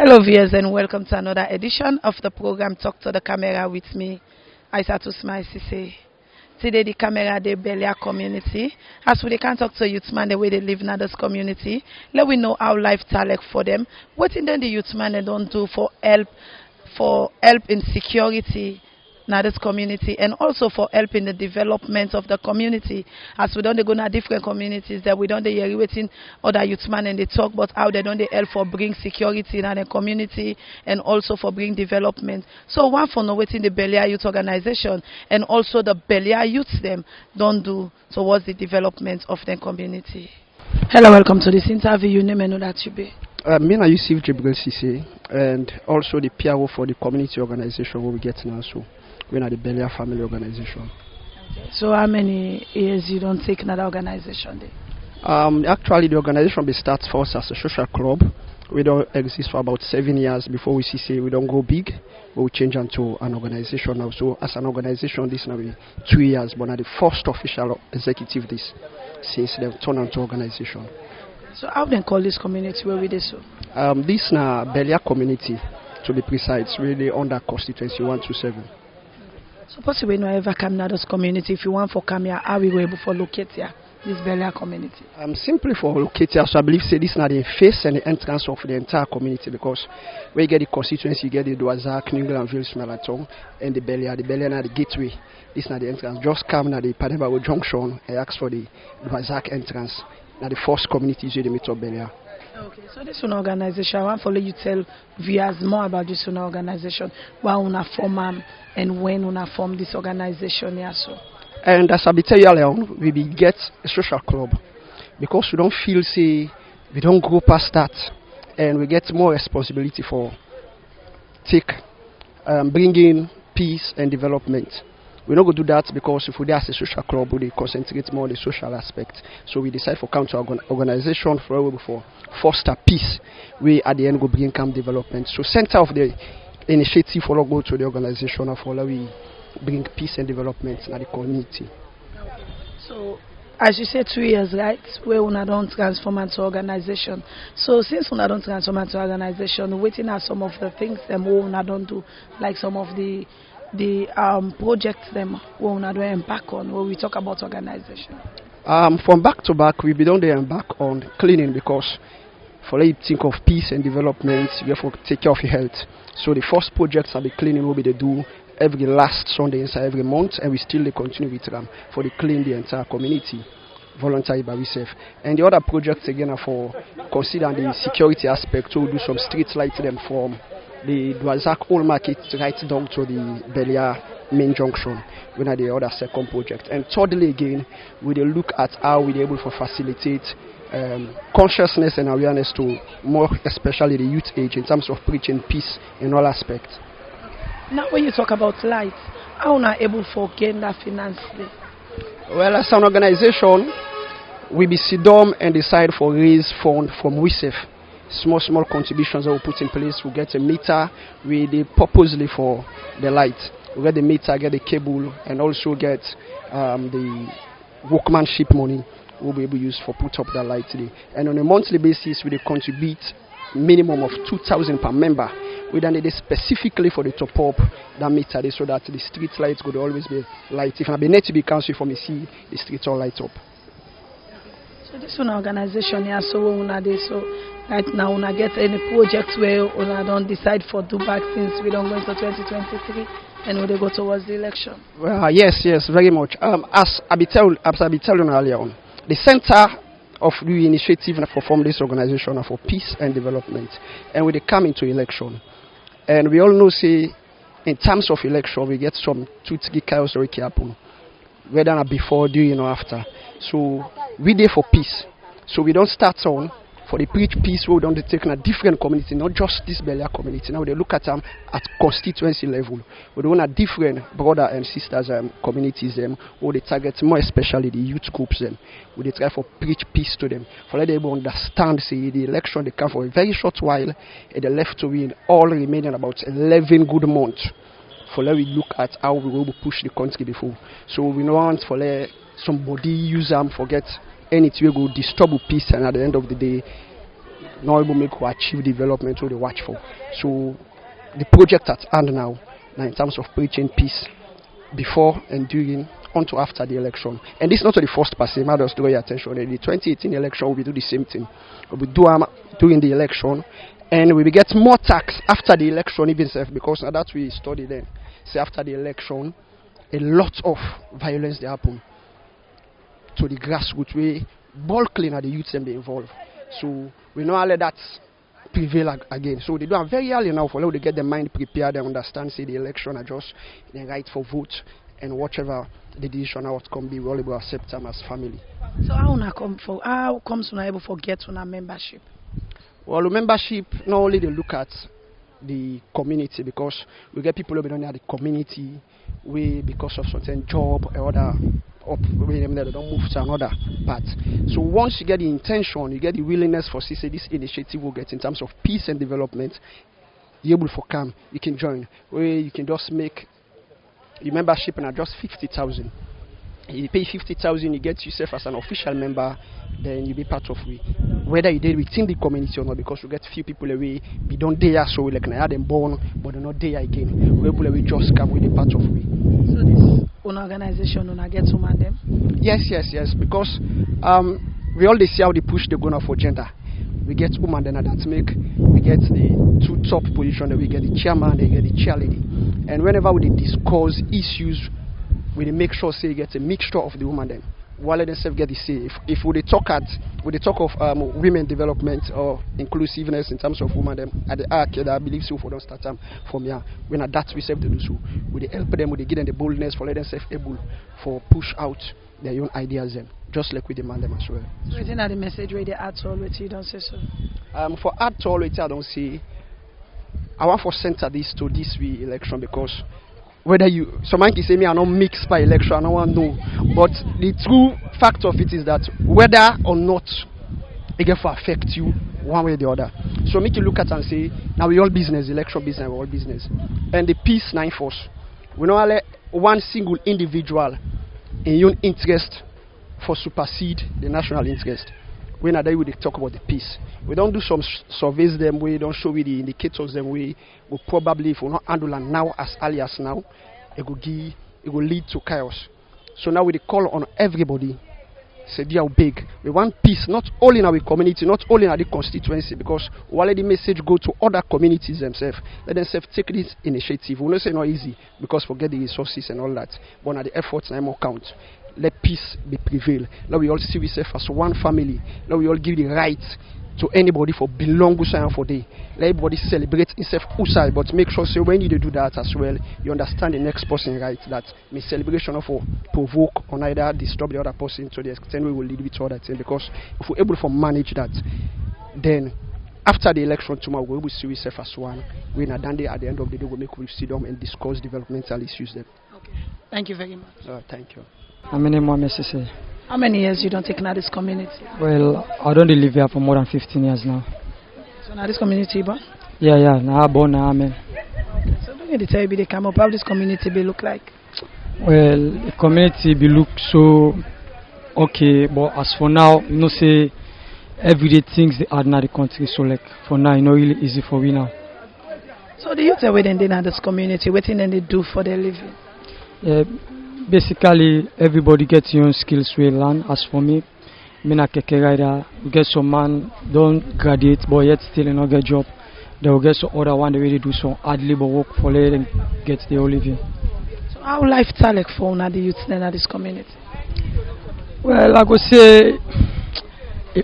Hello viewers and welcome to another edition of the program Talk to the Camera with me, Isatu Smile Sesay. Today the camera the Belia community. As we can talk to youth man the way they live in this community. Let we know how life talent for them. What in the youth man they don't do for help in security in this community and also for help in the development of the community. As we don't go to different communities that we don't hear waiting other youth man and they talk about how they don't help for bring security in the community and also for bring development. So one for know waiting the Belia Youth Organization and also the Belia Youth them don't do towards the development of the community. Hello, welcome to this interview. You name and know that you be. Me and Isatu Smile Sesay and also the PRO for the community organization where we get now. So we're at the Belia Family Organization. Okay. So how many years you don't take another organization there? Actually, the organization we start first as a social club. We don't exist for about 7 years before we say we don't go big, but we change into an organization now. So as an organization, this now be 2 years, but now the first official executive this since they've turned into organization. So how they call this community where we do so? This now Belia community, to be precise, really under constituency 127. So possibly no ever come to this community. If you want for come here, how we were able to locate here, this Belia community? Simply for locate here, so I believe say this is not the face and the entrance of the entire community because where you get the constituency, you get the Douazak, New Englandville, Smelaton, and the Belia now the gateway. This is not the entrance. Just come to the Pademba Junction and ask for the Douazak entrance. Now the first community is the meet of Belia. Okay, so this is an organization. I want to let you tell viewers more about this organization. Why una form and when una form this organization here so. And as I be tell you earlier on, we be get a social club because we don't feel say we don't go past that and we get more responsibility for bringing peace and development. We don't go do that because if we as a social club, we concentrate more on the social aspect. So we decide for counter organization for foster peace. We at the end go bring camp development. So center of the initiative for go to the organization for we bring peace and development in the community. So as you said 2 years, right? Where we don't transform into organization. So since we don't transform into organization, waiting at some of the things that we don't do, like some of the projects them we don't embark on when we talk about organization. From back to back, we don't embark on cleaning because for you think of peace and development, you have to take care of your health. So the first projects are the cleaning will be they do every last Sunday inside every month, and we still continue with them for the clean the entire community, voluntary by ourselves. And the other projects again are for considering the security aspect. So we do some street lights them from the Douazak Old Market right down to the Belia main junction. We are the other second project. And thirdly again, we will look at how we are able to facilitate consciousness and awareness to more especially the youth age in terms of preaching peace in all aspects. Now when you talk about light, how are we able to gain that financially? Well, as an organization, we be sit down and decide for raise fund from WISEF. Small contributions that we put in place. We get a meter with the purposely for the light. We get the meter, get the cable, and also get the workmanship money we'll be able to use for put up that light today. And on a monthly basis, we contribute minimum of 2,000 per member. We then need it specifically for the top up that meter so that the street lights could always be light. If I be need to be council for me see the streets all light up. So this one organization here, so una dey so right now una get any projects where una don't decide for do back since we don't go into 2023 and we go towards the election? Well, yes, very much. As I be telling earlier on, the center of the initiative for form this organization are for peace and development, and when they come into election, and we all know say in terms of election we get some 2-3 chaos that happen, whether not before, during or after. So we there for peace. So we don't start on for the preach peace. We don't take in a different community, not just this Belia community. Now they look at them at constituency level. We don't have different brother and sisters communities who they target more especially the youth groups who they try for preach peace to them. For let them understand say the election they come for a very short while and they left to win all remaining about 11 good months. For let we look at how we will push the country before. So we don't want for let somebody use them forget anything will go disturb peace, and at the end of the day not able to make or achieve development what they watch for. So the project at hand now in terms of preaching peace before and during until after the election. And this is not the first pass, I just draw your attention. In the 2018 election, we do the same thing. We do during the election, and we will get more tax after the election, even self, because now that we study then. Say after the election, a lot of violence they happen to the grassroots way, bulkly at the youth and be involved. So we know all of that prevail again. So they do it very early now for them to get their mind prepared and understand, say the election are just the right for vote, and whatever the decision outcome be, we all able to accept them as family. So how comes we not able to get on our membership? Well, the membership not only they look at the community, because we get people who be at the community way because of certain job or other they don't move to another part. So once you get the intention, you get the willingness for say this initiative will get in terms of peace and development, you're able to come, you can join. Where you can just make your membership and just 50,000. You pay 50,000, you get yourself as an official member, then you be part of it. Whether you did within the community or not, because we get few people away, we don't dare, so we like had them born, but they're not there again. We people away just come with a part of it. So this organization will get to man them? Yes, because we all see how they push the gunner for gender. We get women then that make, we get the two top position, we get the chairman, they get the chairlady. And whenever we discuss issues, we make sure say get a mixture of the women then. While themselves get the say. If we talk of women development or inclusiveness in terms of women them at the arc that I believe so for don't start from here. When at that we serve to do so. We help them, we give them the boldness for let themselves able for push out their own ideas then. Just like we demand them as well. So isn't that the message where they add to all with you don't say so? For add to all with I don't say I want for center this to this election, because whether you, someone can say me I not mixed by election, I don't want to know. But the true fact of it is that whether or not it can affect you one way or the other. So make you look at and say, now we all business, election business, we all business. And the peace nine force. We don't let one single individual in your interest for supersede the national interest. When a day we talk about the peace, we don't do some surveys them way, don't show we the indicators them way. We probably, if we not handle and now as early as now, it will lead to chaos. So now we call on everybody. Say they are big. We want peace, not only in our community, not only in our constituency, because while the message go to other communities themselves, let themselves take this initiative. We not say not easy because forget the resources and all that, but now the efforts and more count. Let peace be prevail. Now we all see ourselves as one family. Now we all give the right to anybody for belong to for day. Let everybody celebrate himself outside, but make sure so when you do that as well, you understand the next person right, that my celebration of provoke or either disturb the other person to the extent we will lead with other things. Because if we're able to manage that, then after the election tomorrow we will see ourselves as one. We're not done there at the end of the day, we'll make we sit down and discuss developmental issues then. Okay. Thank you very much. Thank you. My name is Mohamed Sesay. How many years you don't take now this community? Well, I don't live here for more than 15 years now. So now this community born? Yeah, now I'm born now, amen. Okay, so don't need to tell you they come up, how this community be look like? Well, the community be look so okay, but as for now, you know say everyday things they add now the country, so like for now, you know really easy for we now. So the youth are waiting in this community, waiting and they do for their living? Yeah. Basically, everybody gets your own skills we learn. As for me, I'm a keke rider. We get some man don't graduate, but yet still not get job. They will get some other one they really do some hard labor work for them get their own living. So how lifestyle like for now the youth in this community? Well, I go say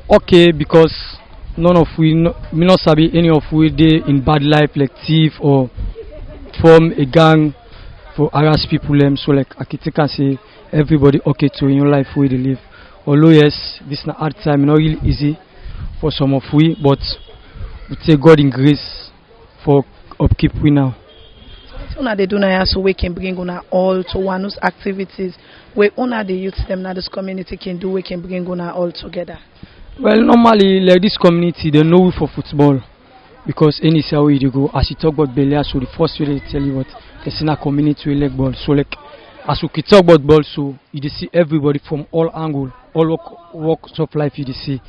okay, because none of we me not sabi any of we they in bad life like thief or form a gang for harass people. So like I can say everybody okay to in your life where they live. Although yes, this is not hard time, not really easy for some of we, but we take God in grace for upkeep we now. So what they do now so we can bring on all to one activities where only the youth them now this community can do, we can bring on all together. Well, normally like this community they know we for football, because any say where you go. As you talk about Belia, so the first way they tell you what there's in a community we like ball. So like as we talk about ball, so you see everybody from all angle, all walks of life you see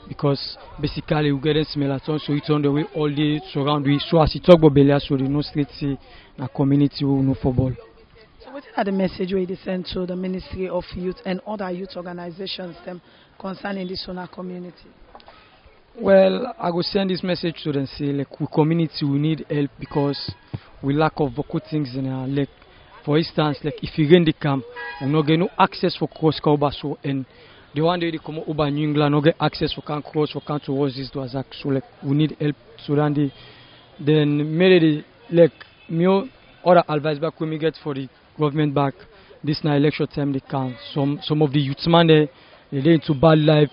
because basically we get them smell at all, so it's on the way all day surround we. So as you talk about Belia, so the no straight say na community will no football. So what are the message where they send to the Ministry of Youth and other youth organizations them concerning this Sona community? Well, I go send this message to them say like we community we need help because we lack of vocal things in our like for instance like if you get in the camp we not get no access for cross so and the one day they come over New England no get access for can cross for can towards this to Azak so like we need help so then maybe like me other advice back when we get for the government back this now election time they can some of the youth man they into bad life.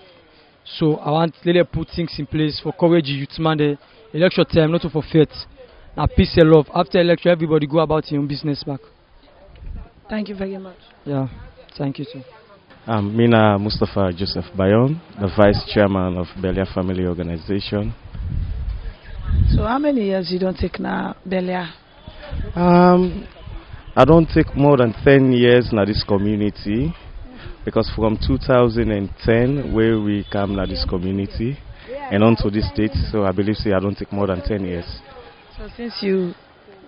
So I want to put things in place for courage youth man the election time not to forfeit. Now peace and love. After election everybody go about your own business back. Thank you very much. Yeah, thank you too. I'm Mina Mustafa Joseph Bayon, the Vice Chairman of Bellia Family Organization. So how many years you don't take now, Belia? I don't take more than 10 years in this community because from 2010 where we come to this community and on to this date, so I believe I don't take more than 10 years. So since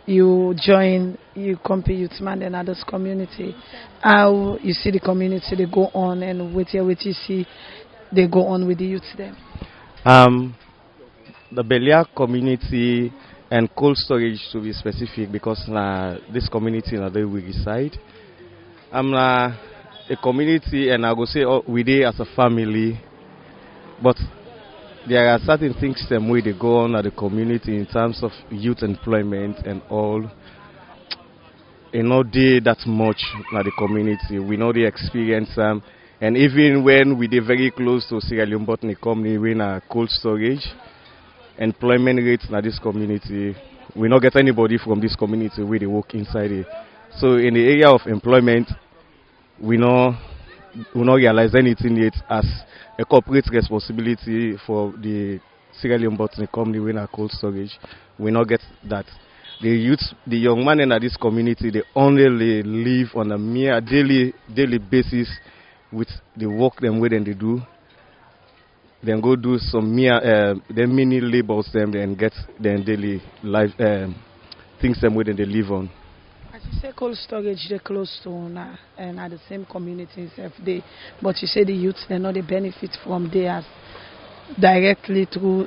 you join, you compete youth man and others community, how you see the community they go on and what you see they go on with the youth then? The Belia community and cold storage to be specific because this community where we reside. I'm a community and I go say we there as a family, but there are certain things the way they go on at the community in terms of youth employment and all. You know they that much at the community. We know they experience them, and even when we are very close to Sierra Leone Botany Company, we in a cold storage. Employment rates in this community, we not get anybody from this community where they work inside it. So in the area of employment, we not realize anything yet as a corporate responsibility for the Sierra Leone Botany Company in a cold storage. We not get that. The youth, the young men in this community, they only live on a mere daily basis with the work them where they do. Then go do some mini labels them and get their daily life things them where they live on. As you say cold storage they're close to Una and at the same community itself but you say the youth they know they benefit from theirs directly through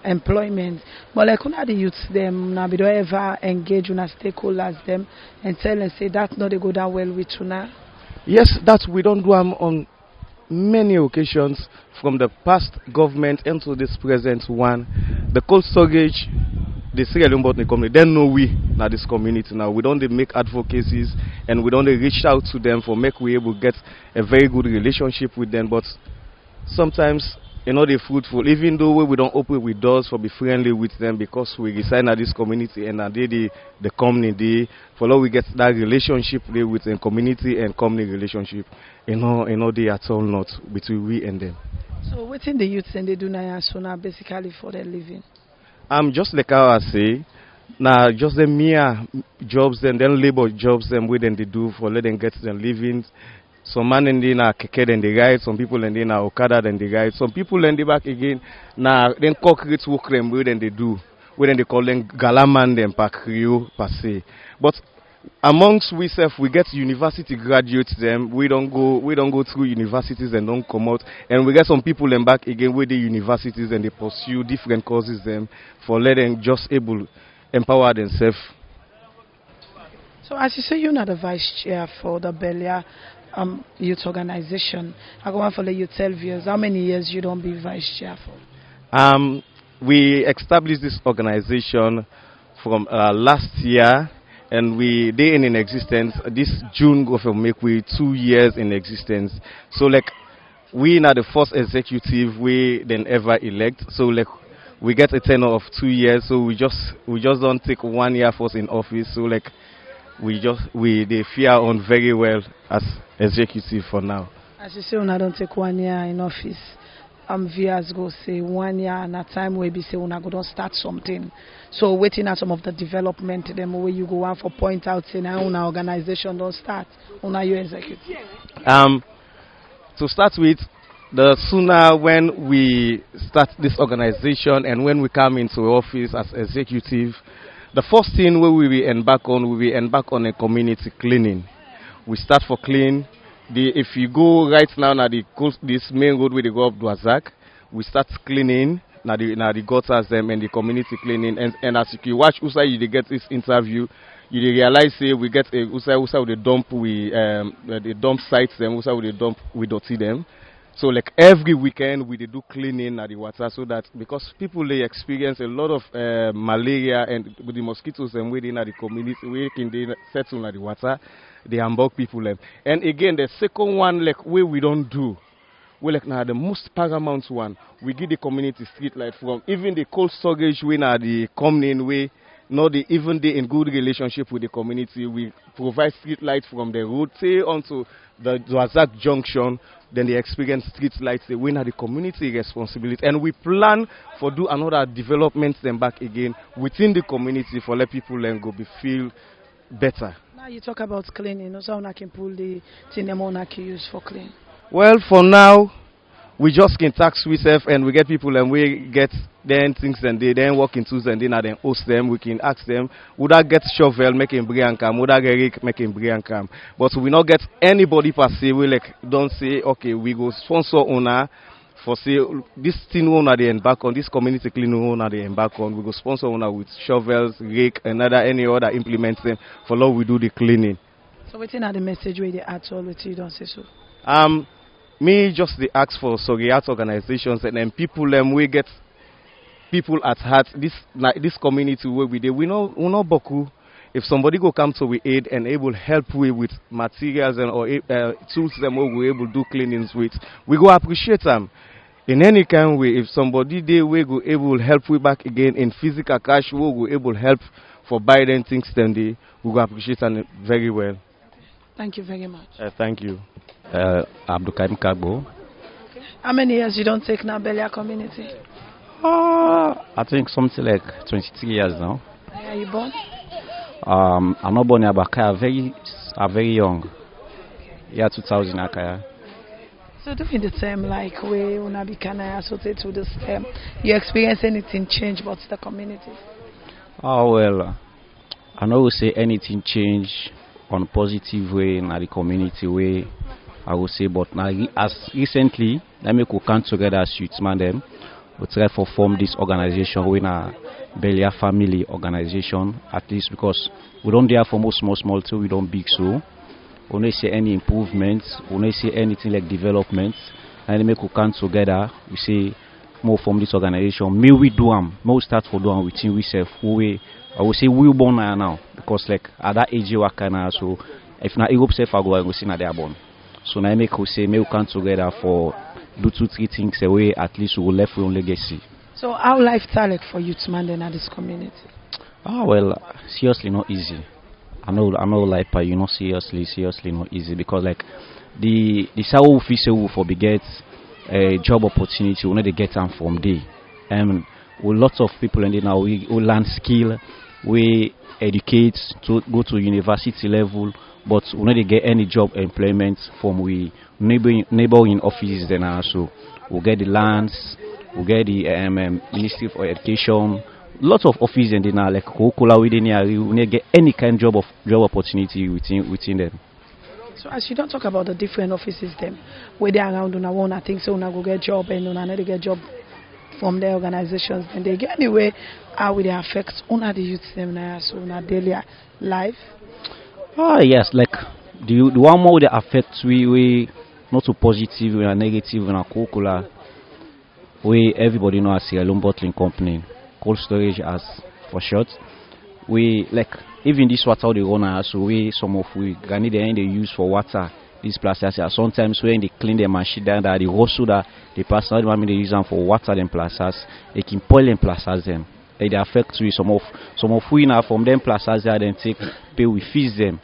employment. But like how the youths them now we don't ever engage with stakeholders them and tell and say that not they go down well with Una? Yes, that we don't do them on many occasions from the past government into this present one. The cold storage, the Sierra Leone Botany Company, they know we now this community now. We don't make advocacies and we don't reach out to them for make we able to get a very good relationship with them. But sometimes they're fruitful, even though we don't open with doors for be friendly with them because we reside at this community and the company they follow we get that relationship there with the community and company relationship. They at all not between we and them. So within the youth and they do now basically for their living? Just like how I say, now just the mere jobs then labor jobs them where then they do for let them get them living. Some man in the keke and they ride, some people in the Okada and they ride, some people in the back again now then concrete work them where then they do, where then they call them galaman them pack Rio per se. But amongst we get university graduates them, we don't go through universities and don't come out, and we get some people them back again with the universities and they pursue different courses them for letting just able empower themselves. So as you say you're not the vice chair for the Belia Youth Organization. I go on for you 12 years. How many years you don't be vice chair for? We established this organization from last year, and they in existence. This June go for make we 2 years in existence. So like we now the first executive we then ever elect. So like we get a tenure of 2 years. So we just don't take 1 year first in office. So like they fear on very well as executive for now. As you say, I don't take 1 year in office. Viewers go say 1 year and a time where we say una go don't start something. So waiting at some of the development them where you go on for point out saying una organization don't start. Una you execute. To start with, the sooner when we start this organization and when we come into office as executive, the first thing we will embark on a community cleaning. We start for clean. If you go right now na this main road where they go up Dwazak, we start cleaning na the gutters them and the community cleaning. And as you watch Usa, you get this interview, you realize say we get a Usa with the dump the dump sites them Usa with the dump we dirty them. So like every weekend we do cleaning at the water so that because people they experience a lot of malaria and with the mosquitoes and within the community we can they settle at the water, they hamburg people them. And again the second one like we don't do. We like now the most paramount one. We give the community street light from even the cold storage we now the coming way. Not the even they in good relationship with the community. We provide street lights from the road say onto the Dwazak junction. Then they experience street lights. They win at the community responsibility, and we plan for do another development then back again within the community for let people then go be feel better. Now you talk about cleaning. So I can pull the thing I can use for clean. Well, for now, we just can tax ourselves and we get people and we get then things and they then walk into and then host them. We can ask them, would I get shovel making brilliant cam? Would I get rake making brilliant cam? But we not get anybody per se. We like don't say okay, we go sponsor owner for say this thing owner they embark on, this community cleaning owner they embark on. We go sponsor owner with shovels, rake, and any other implements them for long we do the cleaning. So waiting at the message where they add all with you don't say so. Me just the ask for surrogate organizations and then people we get people at heart. This community where we do we know boku. If somebody go come to we aid and able help we with materials and or tools them we able do cleanings with, we go appreciate them. In any kind way, if somebody they we go able help we back again in physical cash, we go able help for buy them things then we go appreciate them very well. Thank you very much. Thank you. Abdulkarim Kagbo. Okay. How many years you don't take now Belia community? I think something like 23 years now. Where are you born? I'm not born in Abakaya, very young. Yeah, 2000 Akaya. So during the time like we wanna be kind of associated to this term, you experience anything change about the community? Oh well, I know we say anything change on a positive way in the community way. I would say, but now as recently, let me come together as youthman them. We try to form this organization, we a Belia family organization, at least because we don't dare for most small till we don't big so. We don't see any improvements, we don't see anything like development. And then we come together, we say more form this organization. May we do them, may we start for doing within ourselves. I would say we born now because like at that age you work now, so if not Europe safe I go see na they are born. So now make we say may we come together for do 2-3 things away, at least we will left our own legacy. So how lifestyle like for youth man then at this community? Well, seriously not easy. I know like you know seriously not easy because like the how we feel for get a job opportunity we know they get them from day. And with lots of people and now we learn skill, we educate to go to university level, but we not get any job employment from we neighboring offices then also. We get the lands, we get the Ministry for Education, lots of offices and then like Kokula within here, we not get any kind of job opportunity within them. So as you don't talk about the different offices them, where they are around on one, I think so una go get job and una not get job from their organizations, and they get anyway how will they affect una the youth them now so una daily life? Yes, like the one more that affects we not so positive, we are negative, we are Kokula. We everybody know as a loan bottling company, cold storage as for short. We like even this water they run so we some of we granny they use for water. These plastics sometimes when they clean the machine down that the also that the person they use them for water them plastics, they can spoil them plastics them. They affect we some of we now from them plastics that then take pay we fees them.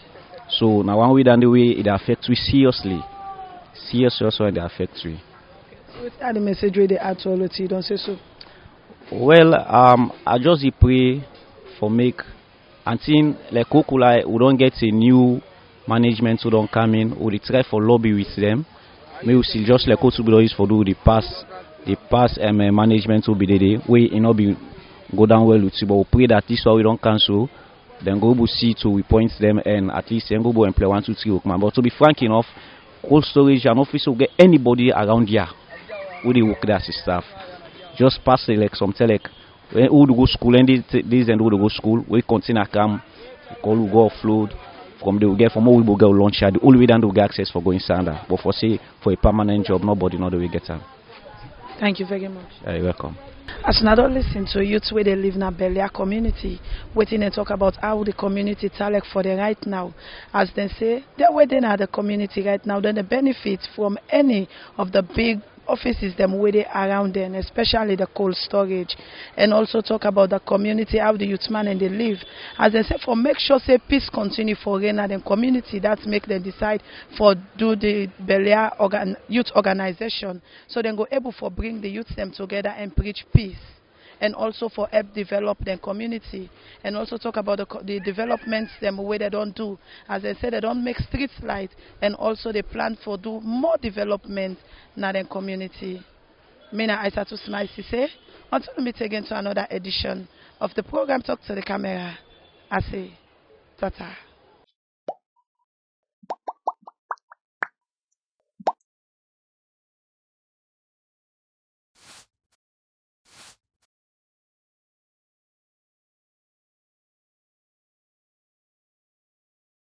So now one way down the way it affects we seriously also and they affect we. So what's the message where they add to all of you? Don't say so. Well, I just pray for make until like Kokula we don't get a new management who don't come in, we try for lobby with them. may we see just like what we for do the past management will be the way it not be go down well with you, but we pray that this one we don't cancel. Then go to see to we point them and at least then go employ 1, 2, 3 workman. But to be frank enough, cold storage and office will get anybody around here who they work there as staff. Just pass like some tell like who to go school and these and who to go school, we continue come, call will go offload from the get from all we will get launch here. The only way then to get access for going standard. But for say for a permanent job, nobody know the way get them. Thank you very much. You're welcome. As another listen to youth where they live in a Belia community, waiting and talk about how the community talk for them right now. As they say, they're waiting at the community right now, then the benefits from any of the big offices them where they around them, especially the cold storage, and also talk about the community, how the youth man and they live. As they say, for make sure say peace continue for in the community, that make them decide for do the Belia youth organization, so then go able for bring the youth them together and preach peace. And also for help develop their community, and also talk about the developments them way they don't do. As I said, they don't make streets light, and also they plan for do more development in their community. Mina Isatu Smile Sesay. Until we meet again to another edition of the program Talk to the Camera. I say, tata.